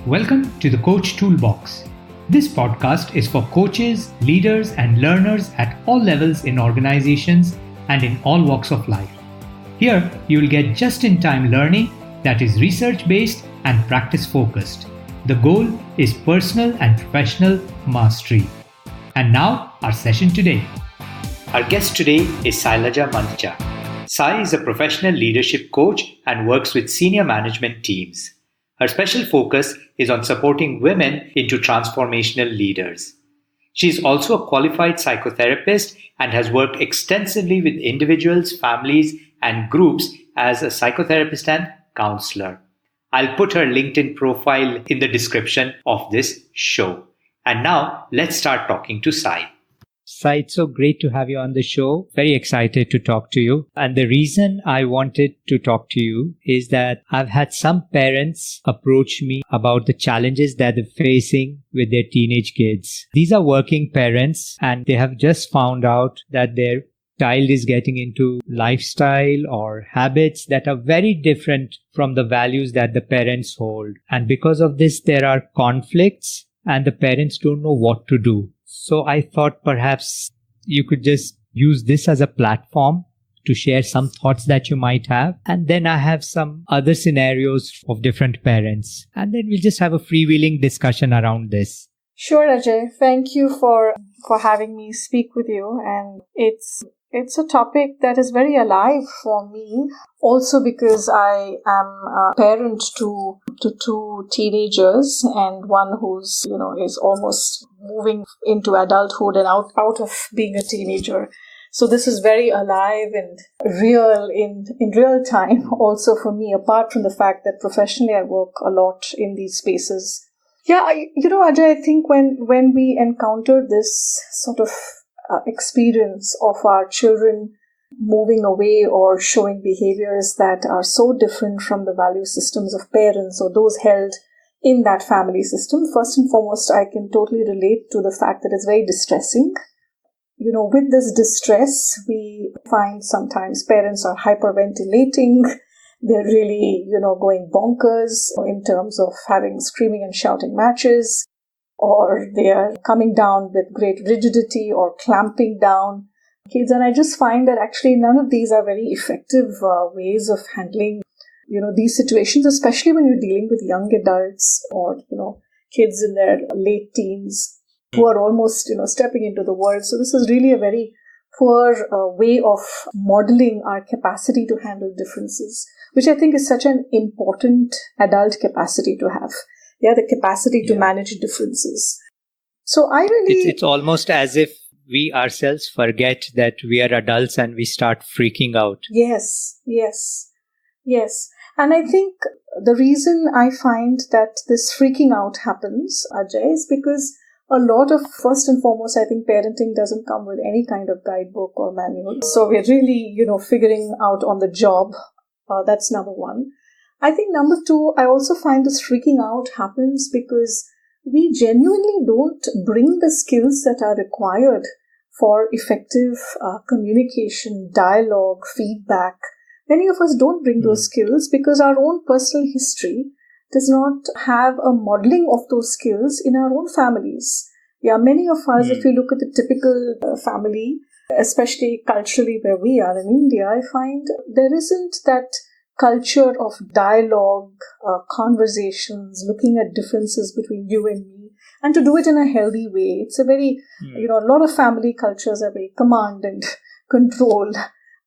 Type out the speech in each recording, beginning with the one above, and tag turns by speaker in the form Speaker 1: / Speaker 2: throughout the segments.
Speaker 1: Welcome to the Coach Toolbox. This podcast is for coaches, leaders, and learners at all levels in organizations and in all walks of life. Here, you will get just-in-time learning that is research-based and practice-focused. The goal is personal and professional mastery. And now, our session today. Our guest today is Sailaja Manacha. Sai is a professional leadership coach and works with senior management teams. Her special focus is on supporting women into transformational leaders. She is also a qualified psychotherapist and has worked extensively with individuals, families, and groups as a psychotherapist and counselor. I'll put her LinkedIn profile in the description of this show. And now, let's start talking to Sai. Sai, it's so great to have you on the show. Very excited to talk to you. And the reason I wanted to talk to you is that I've had some parents approach me about the challenges that they're facing with their teenage kids. These are working parents and they have just found out that their child is getting into lifestyle or habits that are very different from the values that the parents hold. And because of this, there are conflicts and the parents don't know what to do. So I thought perhaps you could just use this as a platform to share some thoughts that you might have. And then I have some other scenarios of different parents. And then we'll just have a freewheeling discussion around this.
Speaker 2: Sure, Ajay. Thank you for having me speak with you. And it's a topic that is very alive for me. Also because I am a parent to two teenagers and one who's, is almost moving into adulthood and out of being a teenager. So this is very alive and real in real time also for me, apart from the fact that professionally I work a lot in these spaces. Yeah, Ajay, I think when we encounter this sort of experience of our children moving away or showing behaviors that are so different from the value systems of parents or those held in that family system, first and foremost, I can totally relate to the fact that it's very distressing. With this distress, we find sometimes parents are hyperventilating. They're really, going bonkers in terms of having screaming and shouting matches, or they are coming down with great rigidity or clamping down kids. And I just find that actually none of these are very effective ways of handling, these situations, especially when you're dealing with young adults or, kids in their late teens who are almost, stepping into the world. So this is really a very poor way of modeling our capacity to handle differences, which I think is such an important adult capacity to have. Yeah, the capacity to manage differences. So I really... It's
Speaker 1: almost as if we ourselves forget that we are adults and we start freaking out.
Speaker 2: Yes. And I think the reason I find that this freaking out happens, Ajay, is because a lot of, first and foremost, I think parenting doesn't come with any kind of guidebook or manual. So we're really, figuring out on the job. That's number one. I think number two, I also find this freaking out happens because we genuinely don't bring the skills that are required for effective communication, dialogue, feedback. Many of us don't bring those skills because our own personal history does not have a modeling of those skills in our own families. Yeah, many of us, if you look at the typical family, especially culturally where we are in India, I find there isn't that culture of dialogue, conversations, looking at differences between you and me, and to do it in a healthy way. It's a very, a lot of family cultures are very command and control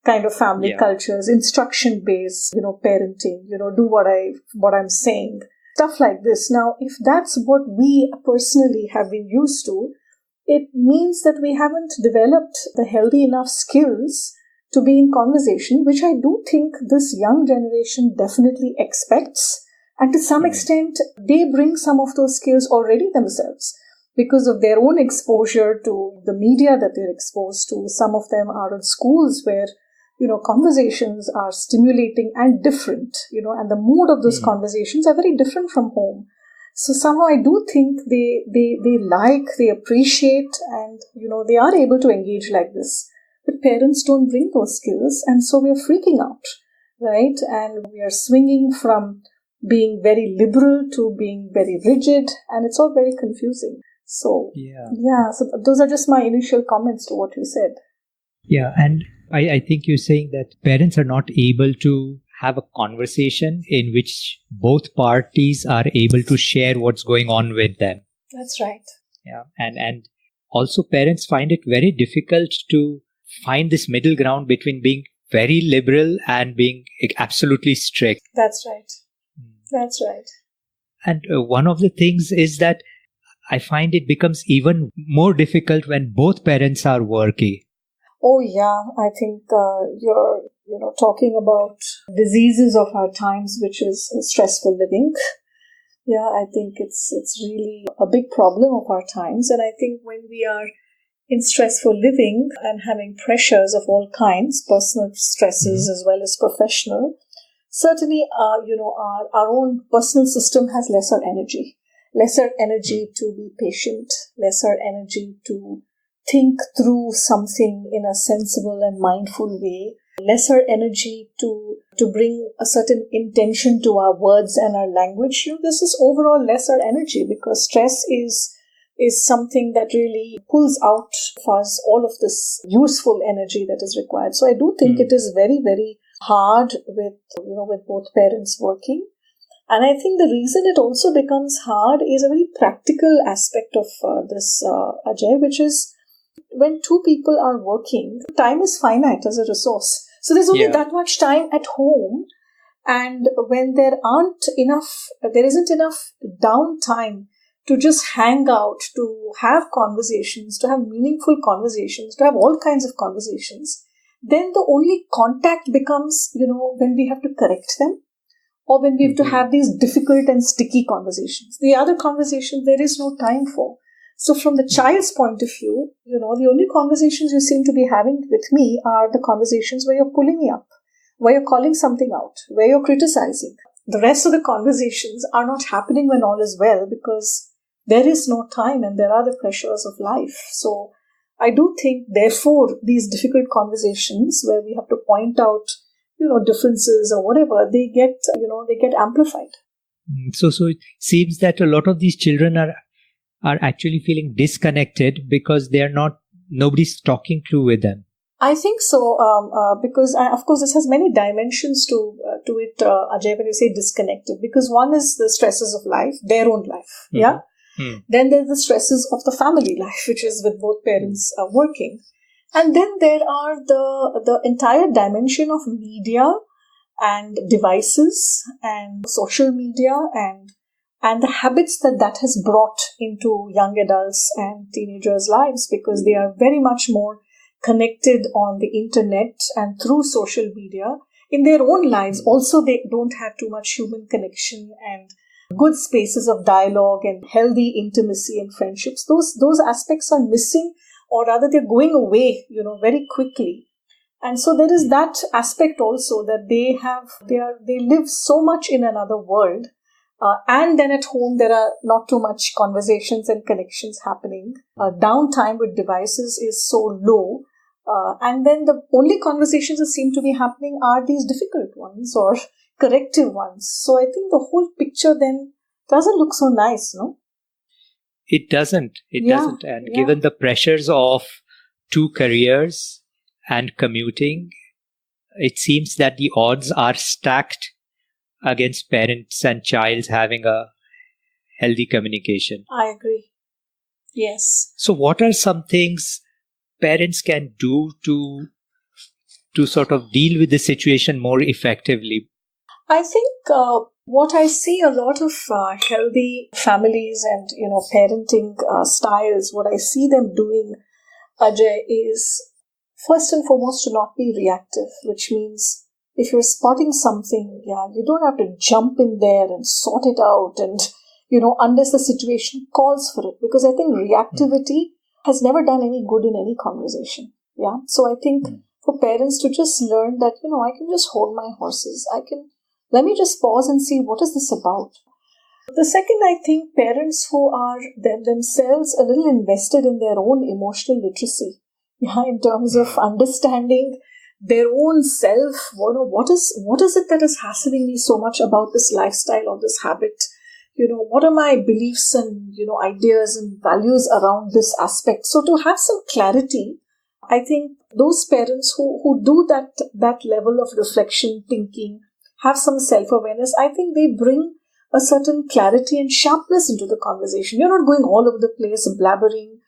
Speaker 2: kind of family cultures, instruction-based, parenting, do what I'm saying, stuff like this. Now, if that's what we personally have been used to, it means that we haven't developed the healthy enough skills to be in conversation, which I do think this young generation definitely expects. And to some extent, they bring some of those skills already themselves because of their own exposure to the media that they're exposed to. Some of them are in schools where, conversations are stimulating and different, and the mood of those conversations are very different from home. So somehow I do think they appreciate and, they are able to engage like this. But parents don't bring those skills, and so we are freaking out, right? And we are swinging from being very liberal to being very rigid, and it's all very confusing. So, so those are just my initial comments to what you said.
Speaker 3: Yeah, and I think you're saying that parents are not able to have a conversation in which both parties are able to share what's going on with them.
Speaker 2: That's right.
Speaker 3: Yeah, and also parents find it very difficult to find this middle ground between being very liberal and being absolutely strict.
Speaker 2: That's right. That's right.
Speaker 3: And one of the things is that I find it becomes even more difficult when both parents are working.
Speaker 2: Oh yeah, I think you're talking about diseases of our times, which is stressful living. Yeah, I think it's really a big problem of our times, and I think when we are in stressful living and having pressures of all kinds, personal stresses as well as professional, certainly our own personal system has lesser energy to be patient, lesser energy to think through something in a sensible and mindful way, lesser energy to bring a certain intention to our words and our language. This is overall lesser energy because stress is something that really pulls out for us all of this useful energy that is required. So I do think it is very, very hard with both parents working. And I think the reason it also becomes hard is a very practical aspect of this, Ajay, which is when two people are working, time is finite as a resource. So there's only that much time at home. And when there isn't enough downtime to just hang out, to have conversations, to have meaningful conversations, to have all kinds of conversations, then the only contact becomes, when we have to correct them or when we have to have these difficult and sticky conversations. The other conversations, there is no time for. So from the child's point of view, the only conversations you seem to be having with me are the conversations where you're pulling me up, where you're calling something out, where you're criticizing. The rest of the conversations are not happening when all is well because there is no time and there are the pressures of life. So I do think, therefore, these difficult conversations where we have to point out, differences or whatever, they get amplified.
Speaker 3: So it seems that a lot of these children are actually feeling disconnected because nobody's talking through with them.
Speaker 2: I think so, because of course this has many dimensions to it, Ajay, when you say disconnected, because one is the stresses of life, their own life, Then there's the stresses of the family life, which is with both parents working. And then there are the entire dimension of media and devices and social media and the habits that has brought into young adults and teenagers' lives, because they are very much more connected on the internet and through social media. In their own lives, also they don't have too much human connection and good spaces of dialogue and healthy intimacy and friendships. Those aspects are missing, or rather they're going away, very quickly. And so there is that aspect also, that they live so much in another world. And then at home, there are not too much conversations and connections happening. Downtime with devices is so low. And then the only conversations that seem to be happening are these difficult ones or corrective ones. So I think the whole picture then doesn't look so nice, no?
Speaker 3: It doesn't. It doesn't. And given the pressures of 2 careers and commuting, it seems that the odds are stacked against parents and child having a healthy communication.
Speaker 2: I agree. Yes.
Speaker 3: So what are some things parents can do to sort of deal with the situation more effectively?
Speaker 2: I think what I see a lot of healthy families and parenting styles, what I see them doing, Ajay, is first and foremost to not be reactive, which means if you're spotting something, you don't have to jump in there and sort it out and, unless the situation calls for it. Because I think reactivity has never done any good in any conversation. Yeah. So I think for parents to just learn that, I can just hold my horses. Let me just pause and see what is this about. The second, I think parents who are themselves a little invested in their own emotional literacy, in terms of understanding their own self. What is it that is hassling me so much about this lifestyle or this habit? What are my beliefs and, ideas and values around this aspect? So to have some clarity, I think those parents who do that level of reflection, thinking, have some self-awareness, I think they bring a certain clarity and sharpness into the conversation. You're not going all over the place, blabbering,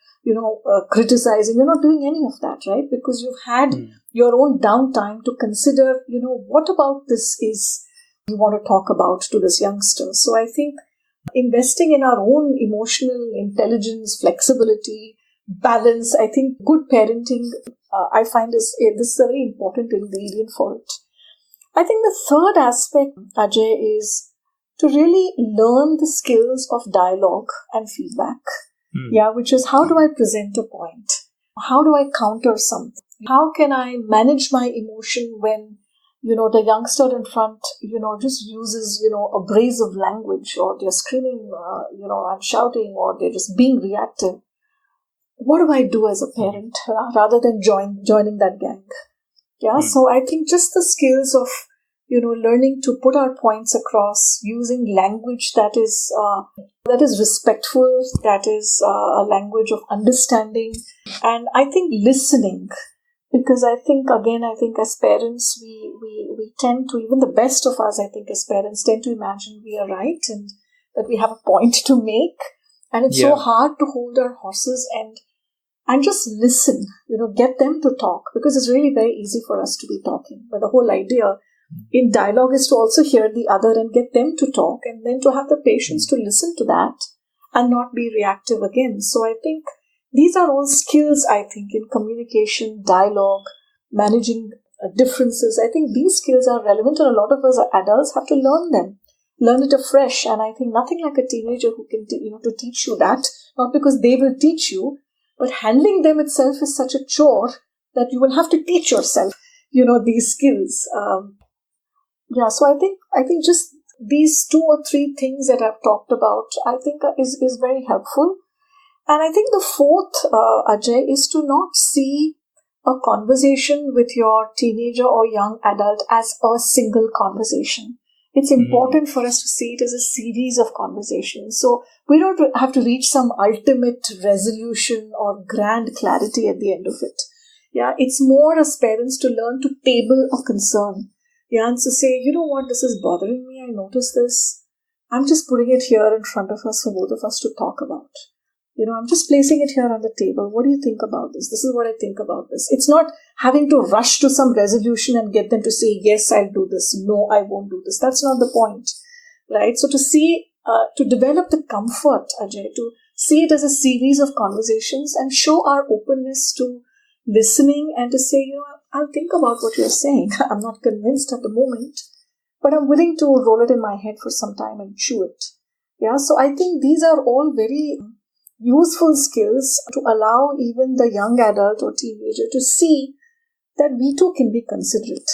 Speaker 2: criticizing. You're not doing any of that, right? Because you've had your own downtime to consider, what about this is you want to talk about to this youngster. So I think investing in our own emotional intelligence, flexibility, balance, I think good parenting, I find this is a very important ingredient for it. I think the third aspect, Ajay, is to really learn the skills of dialogue and feedback. Which is, how do I present a point? How do I counter something? How can I manage my emotion when, the youngster in front, just uses, abrasive language, or they're screaming, and shouting, or they're just being reactive? What do I do as a parent rather than joining that gang? So I think just the skills of, learning to put our points across using language that is respectful, that is a language of understanding, and I think listening, because I think as parents we tend to, even the best of us, I think as parents tend to imagine we are right and that we have a point to make, and it's so hard to hold our horses and just listen, get them to talk, because it's really very easy for us to be talking, but the whole idea in dialogue is to also hear the other and get them to talk, and then to have the patience to listen to that and not be reactive again. So I think these are all skills, I think, in communication, dialogue, managing differences. I think these skills are relevant, and a lot of us adults have to learn it afresh. And I think nothing like a teenager who can to teach you that, not because they will teach you, but handling them itself is such a chore that you will have to teach yourself, these skills. So I think just these 2 or 3 things that I've talked about, I think is very helpful. And I think the fourth, Ajay, is to not see a conversation with your teenager or young adult as a single conversation. It's important for us to see it as a series of conversations. So we don't have to reach some ultimate resolution or grand clarity at the end of it. It's more as parents to learn to table a concern. And to say, you know what, this is bothering me. I noticed this. I'm just putting it here in front of us for both of us to talk about. I'm just placing it here on the table. What do you think about this? This is what I think about this. It's not having to rush to some resolution and get them to say, yes, I'll do this. No, I won't do this. That's not the point, right? So to see, to develop the comfort, Ajay, to see it as a series of conversations and show our openness to listening and to say, I'll think about what you're saying. I'm not convinced at the moment, but I'm willing to roll it in my head for some time and chew it. So I think these are all very useful skills to allow even the young adult or teenager to see that we too can be considerate.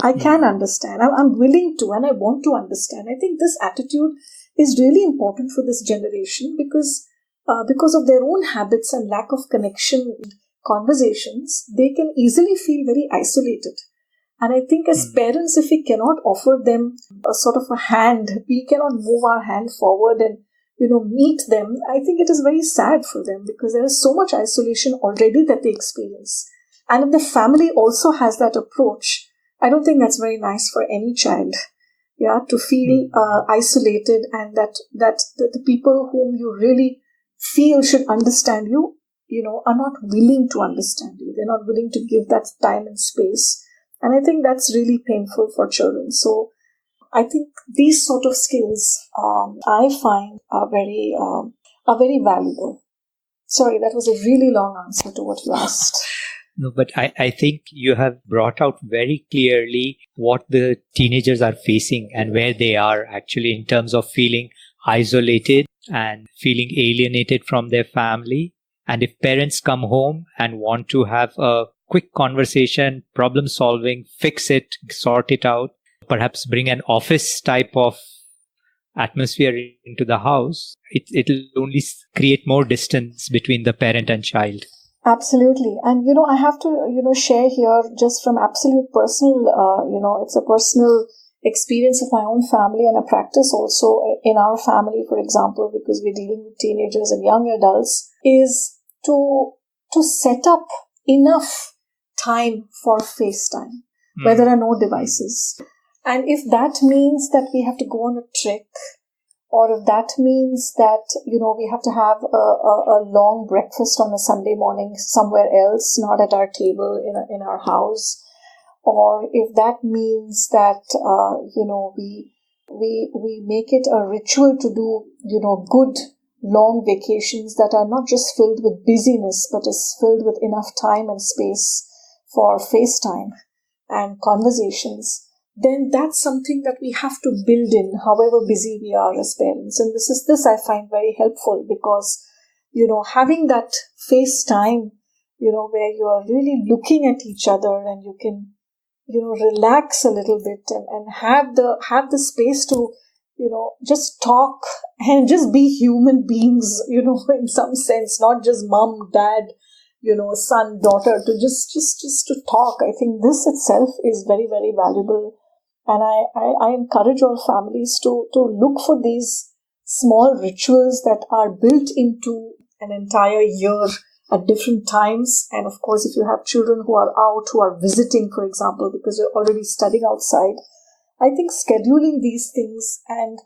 Speaker 2: I can understand. I'm willing to, and I want to understand. I think this attitude is really important for this generation because of their own habits and lack of connection conversations, they can easily feel very isolated. And I think as parents, if we cannot offer them a sort of a hand, we cannot move our hand forward and, meet them, I think it is very sad for them because there is so much isolation already that they experience. And if the family also has that approach, I don't think that's very nice for any child, to feel isolated, and that the people whom you really feel should understand you, are not willing to understand you. They're not willing to give that time and space. And I think that's really painful for children. So I think these sort of skills, I find are very valuable. Sorry, that was a really long answer to what you asked.
Speaker 3: No, but I think you have brought out very clearly what the teenagers are facing and where they are actually in terms of feeling isolated and feeling alienated from their family. And if parents come home and want to have a quick conversation, problem solving, fix it, sort it out, perhaps bring an office type of atmosphere into the house, it'll only create more distance between the parent and child.
Speaker 2: Absolutely. And, I have to, share here just from absolute personal, it's a personal experience of my own family and a practice also in our family, for example, because we're dealing with teenagers and young adults, is to set up enough time for FaceTime, where there are no devices. And if that means that we have to go on a trek, or if that means that, we have to have a long breakfast on a Sunday morning somewhere else, not at our table in our house, or if that means that, we make it a ritual to do, good long vacations that are not just filled with busyness, but is filled with enough time and space for FaceTime and conversations, then that's something that we have to build in, however busy we are as parents. And this I find very helpful because, having that FaceTime, where you are really looking at each other and you can, relax a little bit and have the space to, just talk and just be human beings, in some sense, not just mom, dad, son, daughter, to just to talk. I think this itself is very, very valuable. And I encourage all families to look for these small rituals that are built into an entire year at different times. And of course, if you have children who are out, who are visiting, for example, because you're already studying outside, I think scheduling these things and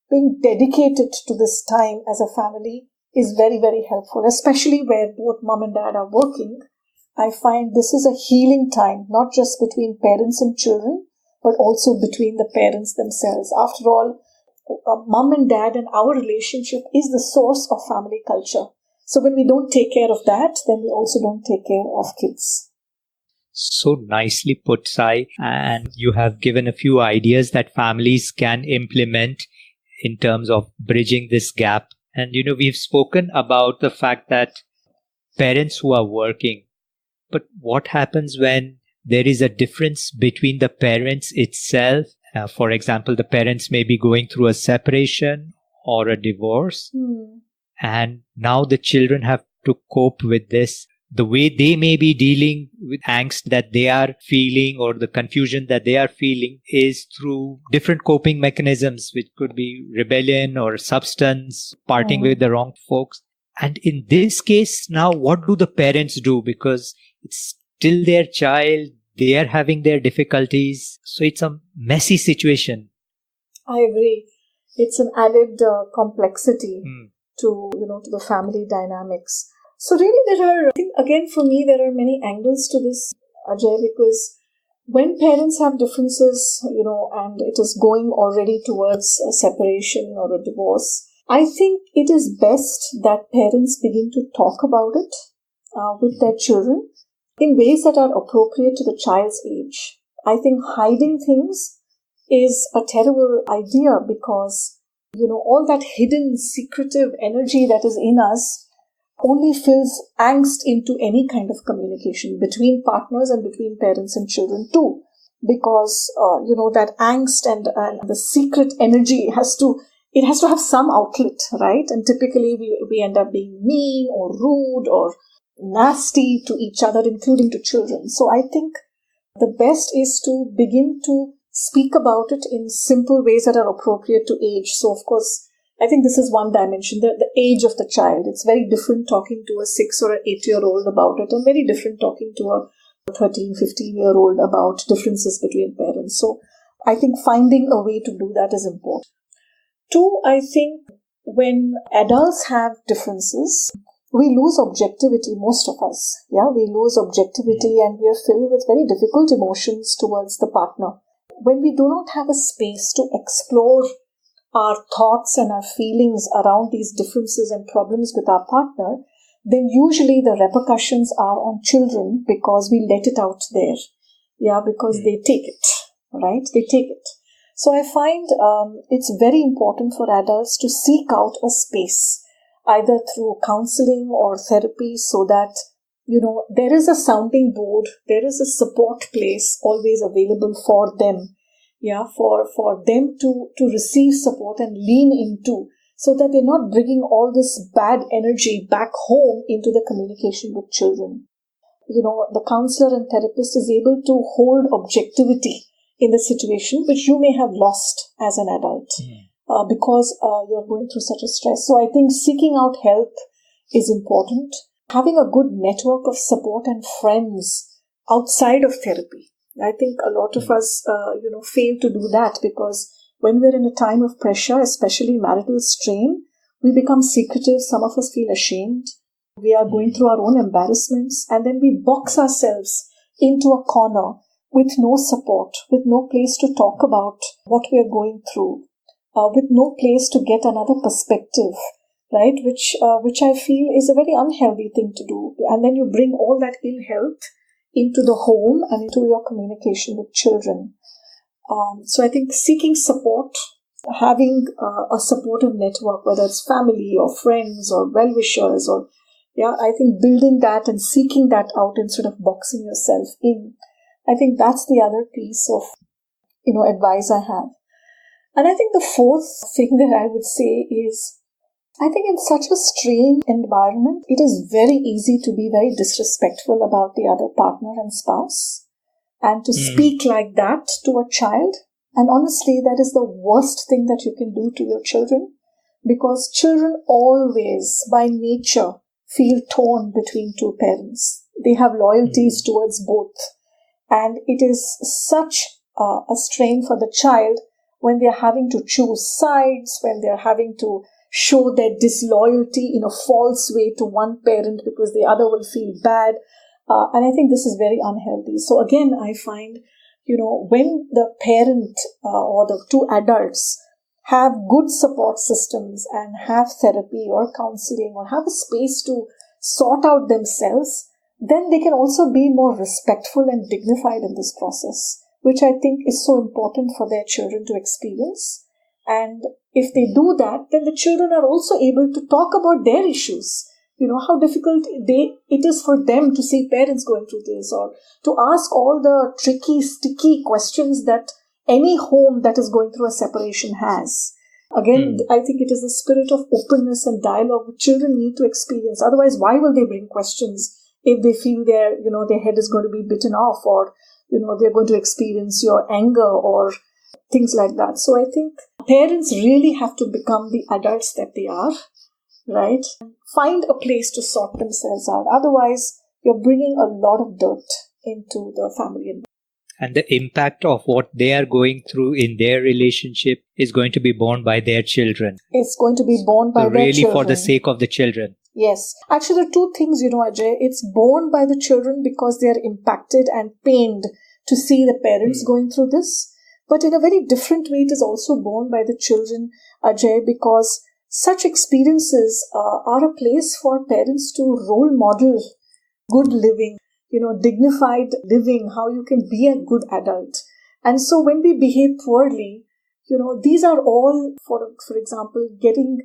Speaker 2: being dedicated to this time as a family is very, very helpful, especially where both mom and dad are working. I find this is a healing time, not just between parents and children, but also between the parents themselves. After all, mom and dad and our relationship is the source of family culture. So when we don't take care of that, then we also don't take care of kids.
Speaker 3: So nicely put, Sai. And you have given a few ideas that families can implement in terms of bridging this gap. And, we've spoken about the fact that parents who are working, but what happens when there is a difference between the parents itself? For example, the parents may be going through a separation or a divorce. And now the children have to cope with this. The way they may be dealing with angst that they are feeling or the confusion that they are feeling is through different coping mechanisms, which could be rebellion or substance, parting with the wrong folks. And in this case, now what do the parents do? Because it's still their child, they are having their difficulties. So it's a messy situation.
Speaker 2: I agree. It's an added complexity to the family dynamics. So really I think again for me, there are many angles to this, Ajay, because when parents have differences, and it is going already towards a separation or a divorce, I think it is best that parents begin to talk about it with their children in ways that are appropriate to the child's age. I think hiding things is a terrible idea because, all that hidden, secretive energy that is in us only fills angst into any kind of communication between partners and between parents and children too. Because, that angst and the secret energy has to have some outlet, right? And typically we end up being mean or rude or nasty to each other, including to children. So I think the best is to begin to speak about it in simple ways that are appropriate to age. So of course, I think this is one dimension, the age of the child. It's very different talking to a 6 or an 8-year-old about it, and very different talking to a 13, 15-year-old about differences between parents. So I think finding a way to do that is important. 2, I think when adults have differences, we lose objectivity, most of us. Yeah, we lose objectivity and we are filled with very difficult emotions towards the partner. When we do not have a space to explore our thoughts and our feelings around these differences and problems with our partner, then usually the repercussions are on children because we let it out there. Yeah, because they take it, right? They take it. So I find it's very important for adults to seek out a space, either through counseling or therapy, so that, there is a sounding board, there is a support place always available for them. Yeah, for them to receive support and lean into, so that they're not bringing all this bad energy back home into the communication with children. The counselor and therapist is able to hold objectivity in the situation which you may have lost as an adult because you're going through such a stress. So I think seeking out help is important. Having a good network of support and friends outside of therapy. I think a lot of us, fail to do that because when we're in a time of pressure, especially marital strain, we become secretive. Some of us feel ashamed. We are going through our own embarrassments, and then we box ourselves into a corner with no support, with no place to talk about what we are going through, with no place to get another perspective, right? Which I feel is a very unhealthy thing to do. And then you bring all that ill health into the home and into your communication with children. So I think seeking support, having a supportive network, whether it's family or friends or well-wishers, I think building that and seeking that out instead of boxing yourself in. I think that's the other piece of, advice I have. And I think the fourth thing that I would say is, I think in such a strained environment, it is very easy to be very disrespectful about the other partner and spouse and to speak like that to a child. And honestly, that is the worst thing that you can do to your children, because children always, by nature, feel torn between two parents. They have loyalties towards both. And it is such a strain for the child when they're having to choose sides, when they're having to show their disloyalty in a false way to one parent because the other will feel bad. And I think this is very unhealthy. So again, I find, when the parent or the two adults have good support systems and have therapy or counseling or have a space to sort out themselves, then they can also be more respectful and dignified in this process, which I think is so important for their children to experience. And if they do that, then the children are also able to talk about their issues. How difficult it is for them to see parents going through this, or to ask all the tricky, sticky questions that any home that is going through a separation has. Again, I think it is the spirit of openness and dialogue which children need to experience. Otherwise, why will they bring questions if they feel their head is going to be bitten off, or, they're going to experience your anger or things like that. So I think parents really have to become the adults that they are, right? Find a place to sort themselves out. Otherwise, you're bringing a lot of dirt into the family environment.
Speaker 3: And the impact of what they are going through in their relationship is going to be borne by their children.
Speaker 2: It's going to be borne by their children.
Speaker 3: Really for the sake of the children.
Speaker 2: Yes. Actually, there are two things, Ajay. It's borne by the children because they are impacted and pained to see the parents going through this. But in a very different way, it is also borne by the children, Ajay, because such experiences are a place for parents to role model good living, dignified living, how you can be a good adult. And so when we behave poorly, these are all, for example, getting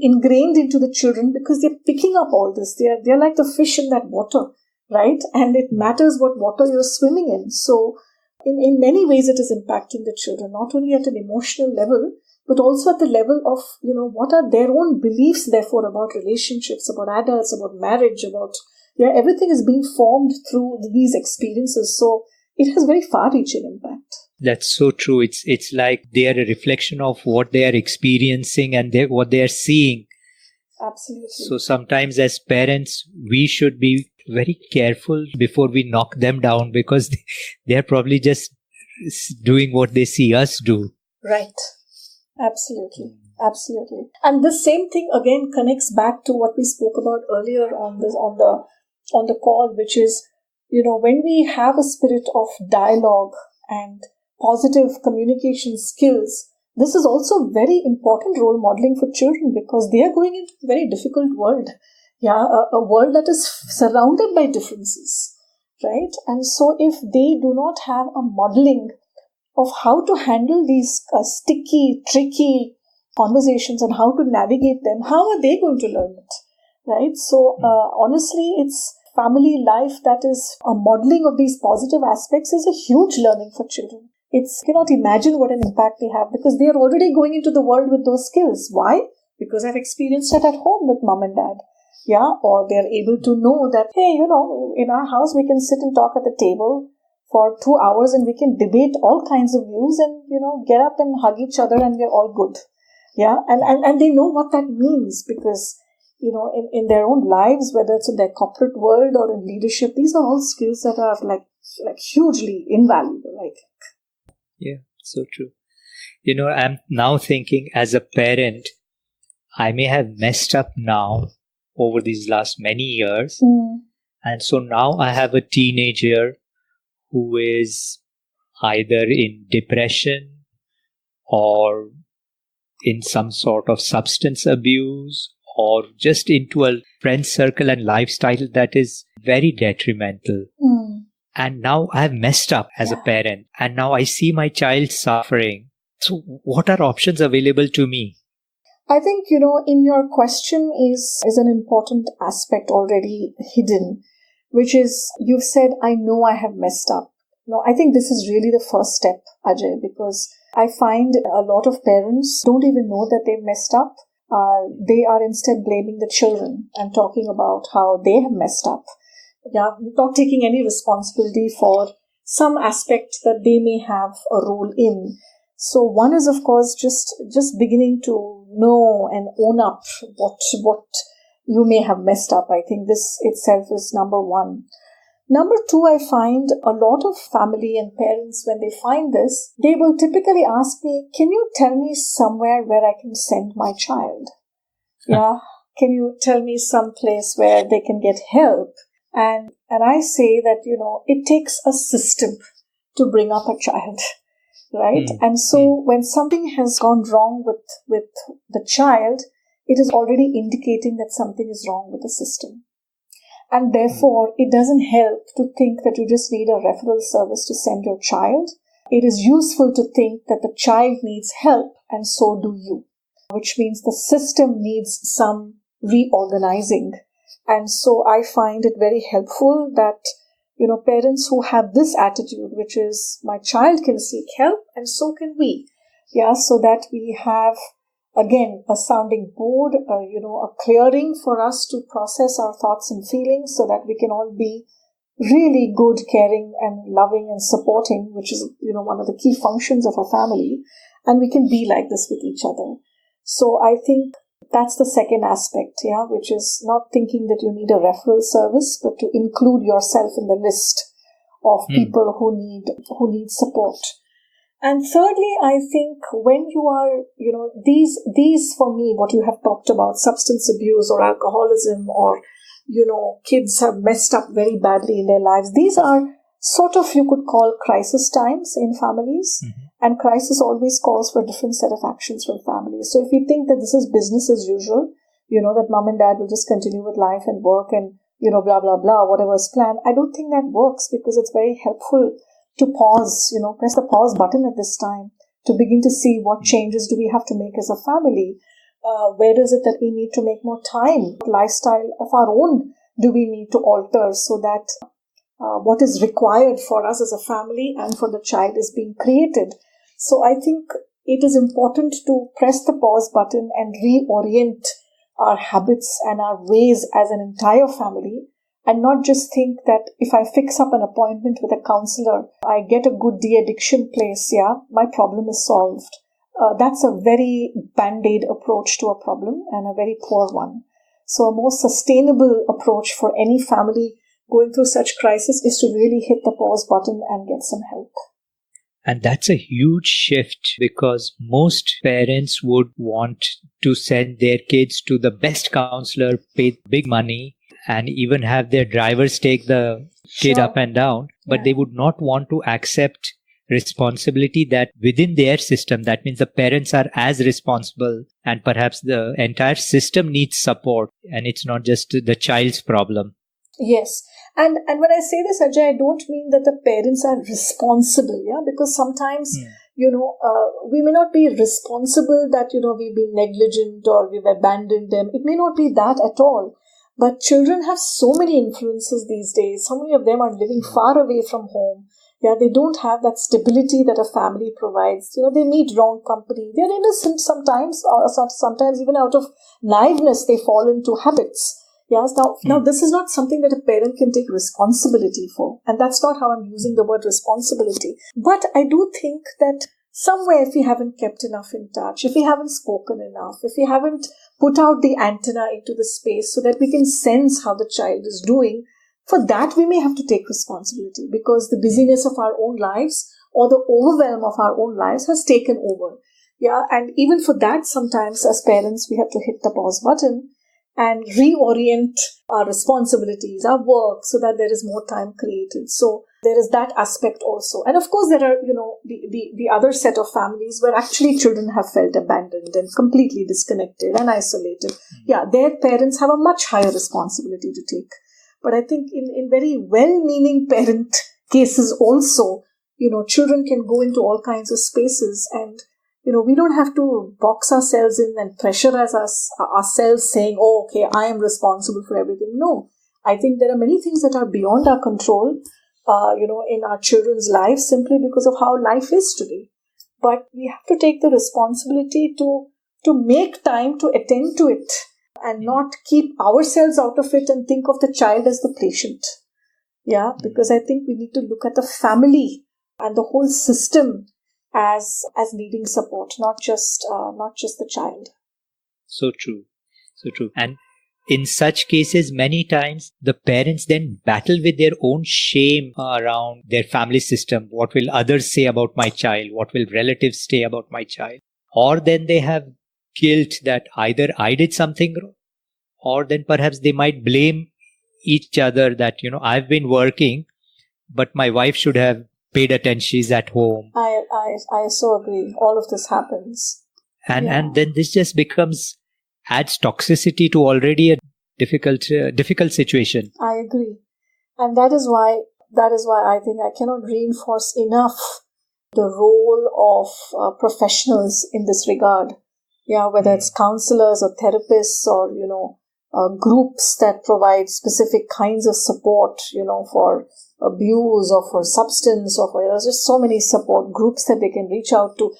Speaker 2: ingrained into the children because they're picking up all this. They're like the fish in that water, right? And it matters what water you're swimming in. So in many ways, it is impacting the children, not only at an emotional level, but also at the level of, what are their own beliefs, therefore, about relationships, about adults, about marriage, about, everything is being formed through these experiences. So it has very far-reaching impact.
Speaker 3: That's so true. It's like they are a reflection of what they are experiencing and what they are seeing.
Speaker 2: Absolutely.
Speaker 3: So sometimes as parents, we should be very careful before we knock them down, because they're probably just doing what they see us do.
Speaker 2: Right. Absolutely. Absolutely. And the same thing again connects back to what we spoke about earlier on the call, which is, when we have a spirit of dialogue and positive communication skills, this is also very important role modeling for children, because they are going into a very difficult world. A world that is surrounded by differences, right? And so if they do not have a modeling of how to handle these sticky, tricky conversations and how to navigate them, how are they going to learn it, right? So honestly, it's family life that is a modeling of these positive aspects is a huge learning for children. You cannot imagine what an impact they have, because they are already going into the world with those skills. Why? because I've experienced it at home with mom and dad. Yeah, or they're able to know that, hey, in our house we can sit and talk at the table for 2 hours and we can debate all kinds of views and, get up and hug each other and we're all good. Yeah, and they know what that means because, in their own lives, whether it's in their corporate world or in leadership, these are all skills that are like hugely invaluable, I think.
Speaker 3: Yeah, so true. I'm now thinking as a parent, I may have messed up now over these last many years. And so now I have a teenager who is either in depression or in some sort of substance abuse or just into a friend circle and lifestyle that is very detrimental. And now I have messed up as a parent and now I see my child suffering. So what are options available to me?
Speaker 2: I think, in your question is an important aspect already hidden, which is you've said, I know I have messed up. No, I think this is really the first step, Ajay, because I find a lot of parents don't even know that they've messed up. They are instead blaming the children and talking about how they have messed up. Yeah, not taking any responsibility for some aspect that they may have a role in. So one is, of course, just beginning to know and own up what you may have messed up. I think this itself is number one. Number two, I find a lot of family and parents, when they find this, they will typically ask me, can you tell me somewhere where I can send my child? Yeah. Can you tell me some place where they can get help? And I say that, it takes a system to bring up a child. Right? And so when something has gone wrong with the child, it is already indicating that something is wrong with the system. And therefore, it doesn't help to think that you just need a referral service to send your child. It is useful to think that the child needs help and so do you, which means the system needs some reorganizing. And so I find it very helpful that parents who have this attitude, which is my child can seek help and so can we. Yeah, so that we have, again, a sounding board, a clearing for us to process our thoughts and feelings so that we can all be really good, caring and loving and supporting, which is, one of the key functions of a family. And we can be like this with each other. So I think that's the second aspect, which is not thinking that you need a referral service, but to include yourself in the list of people who need support. And thirdly, I think when you are, these for me, what you have talked about, substance abuse or alcoholism or, kids have messed up very badly in their lives. These are sort of, you could call crisis times in families. And crisis always calls for a different set of actions from families. So if you think that this is business as usual, that mom and dad will just continue with life and work and, blah, blah, blah, whatever is planned, I don't think that works because it's very helpful to pause, press the pause button at this time to begin to see what changes do we have to make as a family. Where is it that we need to make more time? Lifestyle of our own do we need to alter so that what is required for us as a family and for the child is being created. So I think it is important to press the pause button and reorient our habits and our ways as an entire family and not just think that if I fix up an appointment with a counselor, I get a good de-addiction place, my problem is solved. That's a very band-aid approach to a problem and a very poor one. So a more sustainable approach for any family going through such crisis is to really hit the pause button and get some help.
Speaker 3: And that's a huge shift because most parents would want to send their kids to the best counselor, pay big money, and even have their drivers take the kid up and down. But they would not want to accept responsibility that within their system, that means the parents are as responsible and perhaps the entire system needs support and it's not just the child's problem.
Speaker 2: Yes. And when I say this, Ajay, I don't mean that the parents are responsible, because sometimes, we may not be responsible that, we've been negligent or we've abandoned them. It may not be that at all. But children have so many influences these days. So many of them are living far away from home. Yeah, they don't have that stability that a family provides. They meet wrong company. They're innocent sometimes, or sometimes even out of naiveness, they fall into habits. Yes. Now this is not something that a parent can take responsibility for. And that's not how I'm using the word responsibility. But I do think that somewhere, if we haven't kept enough in touch, if we haven't spoken enough, if we haven't put out the antenna into the space so that we can sense how the child is doing, for that we may have to take responsibility, because the busyness of our own lives or the overwhelm of our own lives has taken over. Yeah. And even for that, sometimes as parents, we have to hit the pause button and reorient our responsibilities, our work, so that there is more time created. So there is that aspect also. And of course, there are, the other set of families where actually children have felt abandoned and completely disconnected and isolated. Yeah, their parents have a much higher responsibility to take. But I think in very well-meaning parent cases also, children can go into all kinds of spaces, and we don't have to box ourselves in and pressurize ourselves saying, oh, okay, I am responsible for everything. No, I think there are many things that are beyond our control, in our children's lives, simply because of how life is today. But we have to take the responsibility to make time to attend to it and not keep ourselves out of it and think of the child as the patient. Yeah, because I think we need to look at the family and the whole system as needing support, not just the child.
Speaker 3: So true. And in such cases, many times the parents then battle with their own shame around their family system. What will others say about my child? What will relatives say about my child? Or then they have guilt that either I did something wrong, or then perhaps they might blame each other that, I've been working, but my wife should have paid attention. She's at home.
Speaker 2: I so agree. All of this happens.
Speaker 3: And then this just adds toxicity to already a difficult situation.
Speaker 2: I agree. And that is why I think I cannot reinforce enough the role of professionals in this regard. Yeah, whether it's counselors or therapists or, groups that provide specific kinds of support, for abuse or for substance or for, there's just so many support groups that they can reach out to.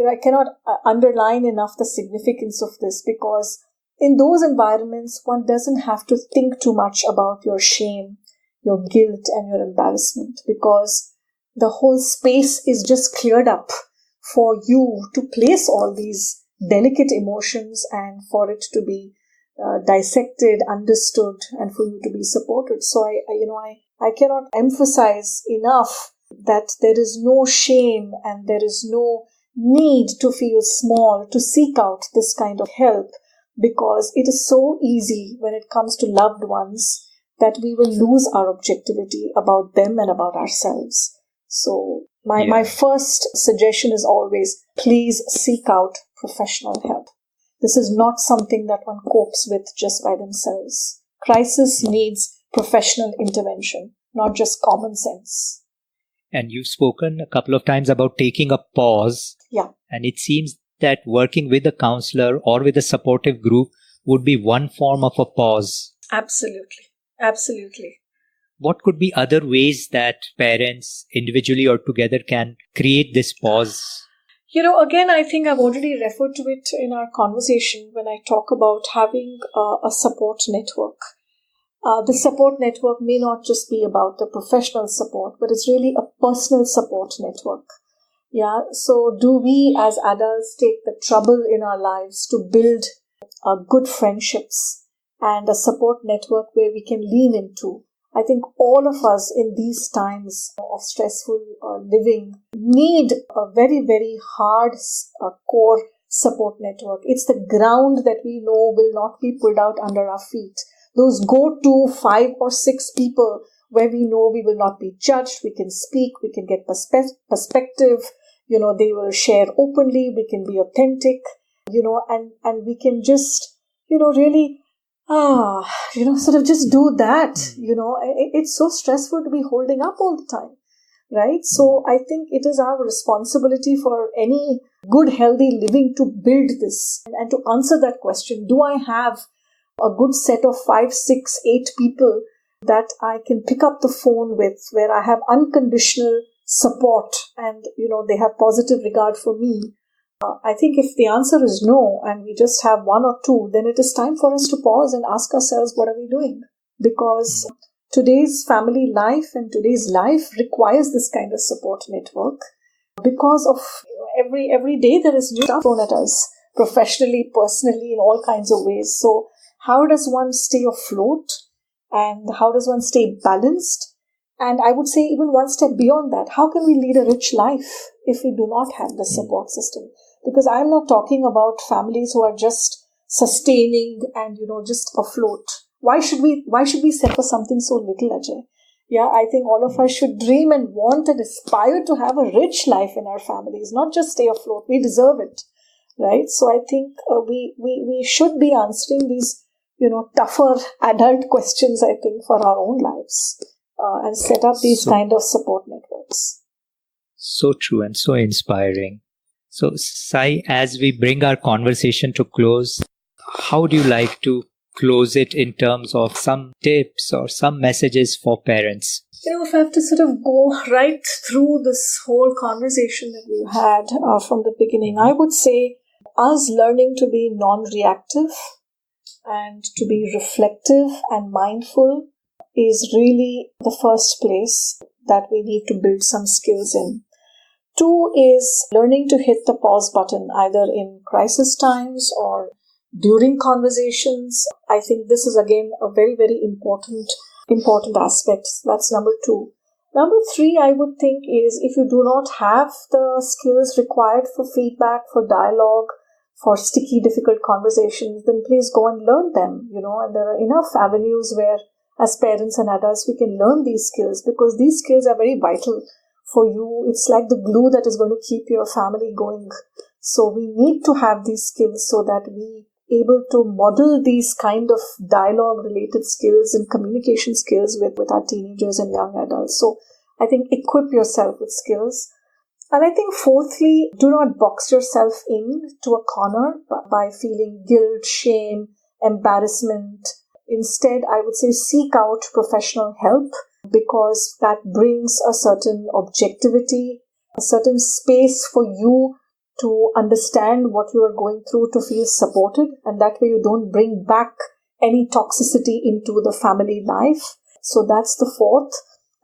Speaker 2: I cannot underline enough the significance of this, because in those environments, one doesn't have to think too much about your shame, your guilt and your embarrassment, because the whole space is just cleared up for you to place all these delicate emotions and for it to be dissected, understood, and for you to be supported. So I cannot emphasize enough that there is no shame and there is no need to feel small to seek out this kind of help, because it is so easy when it comes to loved ones that we will lose our objectivity about them and about ourselves. So my first suggestion is always, please seek out professional help. This is not something that one copes with just by themselves. Crisis needs professional intervention, not just common sense.
Speaker 3: And you've spoken a couple of times about taking a pause.
Speaker 2: Yeah.
Speaker 3: And it seems that working with a counselor or with a supportive group would be one form of a pause.
Speaker 2: Absolutely.
Speaker 3: What could be other ways that parents, individually or together, can create this pause?
Speaker 2: Again, I think I've already referred to it in our conversation when I talk about having a support network. The support network may not just be about the professional support, but it's really a personal support network. Yeah. So do we as adults take the trouble in our lives to build good friendships and a support network where we can lean into? I think all of us in these times of stressful living need a very, very hard core support network. It's the ground that we know will not be pulled out under our feet. Those go-to 5 or 6 people where we know we will not be judged, we can speak, we can get perspective, they will share openly, we can be authentic, and we can just, really, sort of just do that. It's so stressful to be holding up all the time, right? So I think it is our responsibility for any good, healthy living to build this and to answer that question. Do I have a good set of 5, 6, 8 people that I can pick up the phone with, where I have unconditional support and, they have positive regard for me. I think if the answer is no and we just have one or two, then it is time for us to pause and ask ourselves, what are we doing? Because today's family life and today's life requires this kind of support network because of every day there is new stuff thrown at us, professionally, personally, in all kinds of ways. So how does one stay afloat and how does one stay balanced? And I would say even one step beyond that, how can we lead a rich life if we do not have the support system? Because I'm not talking about families who are just sustaining and, just afloat. Why should we settle for something so little, Ajay? Yeah, I think all of us should dream and want and aspire to have a rich life in our families, not just stay afloat. We deserve it, right? So I think we should be answering these, tougher adult questions, I think, for our own lives and set up these kind of support networks.
Speaker 3: So true and so inspiring. So, Sai, as we bring our conversation to close, how do you like to close it in terms of some tips or some messages for parents?
Speaker 2: If I have to sort of go right through this whole conversation that we've had from the beginning, I would say us learning to be non-reactive and to be reflective and mindful is really the first place that we need to build some skills in. 2 is learning to hit the pause button either in crisis times or during conversations. I think this is again a very, very important aspect. That's number 2. Number 3, I would think, is if you do not have the skills required for feedback, for dialogue, for sticky, difficult conversations, then please go and learn them, and there are enough avenues where as parents and adults we can learn these skills because these skills are very vital for you. It's like the glue that is going to keep your family going. So we need to have these skills so that we able to model these kind of dialogue related skills and communication skills with our teenagers and young adults. So I think equip yourself with skills. And I think 4thly, do not box yourself into a corner by feeling guilt, shame, embarrassment. Instead, I would say seek out professional help because that brings a certain objectivity, a certain space for you to understand what you are going through, to feel supported, and that way you don't bring back any toxicity into the family life. So that's the 4th.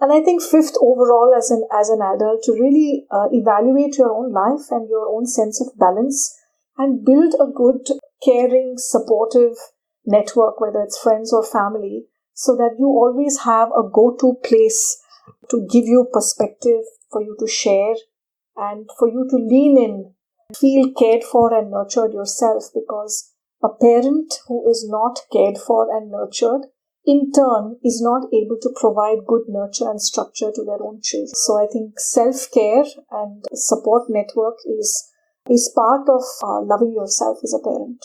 Speaker 2: And I think 5th overall as an adult, to really evaluate your own life and your own sense of balance and build a good, caring, supportive network, whether it's friends or family, so that you always have a go-to place to give you perspective, for you to share and for you to lean in, feel cared for and nurtured yourself, because a parent who is not cared for and nurtured in turn is not able to provide good nurture and structure to their own children. So I think self-care and support network is part of loving yourself as a parent.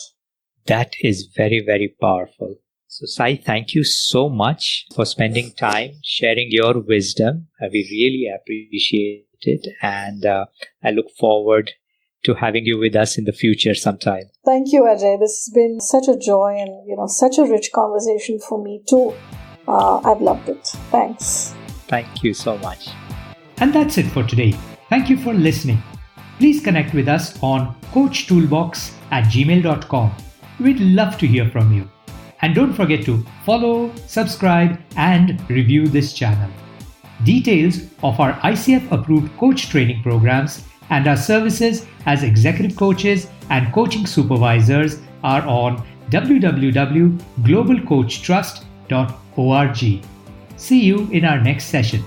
Speaker 3: That is very, very powerful. So Sai, thank you so much for spending time sharing your wisdom. We really appreciate it, and I look forward to having you with us in the future sometime.
Speaker 2: Thank you, Ajay. This has been such a joy and such a rich conversation for me too. I've loved it. Thanks.
Speaker 3: Thank you so much.
Speaker 1: And that's it for today. Thank you for listening. Please connect with us on coachtoolbox@gmail.com. We'd love to hear from you. And don't forget to follow, subscribe, and review this channel. Details of our ICF-approved coach training programs and our services as executive coaches and coaching supervisors are on www.globalcoachtrust.org. See you in our next session.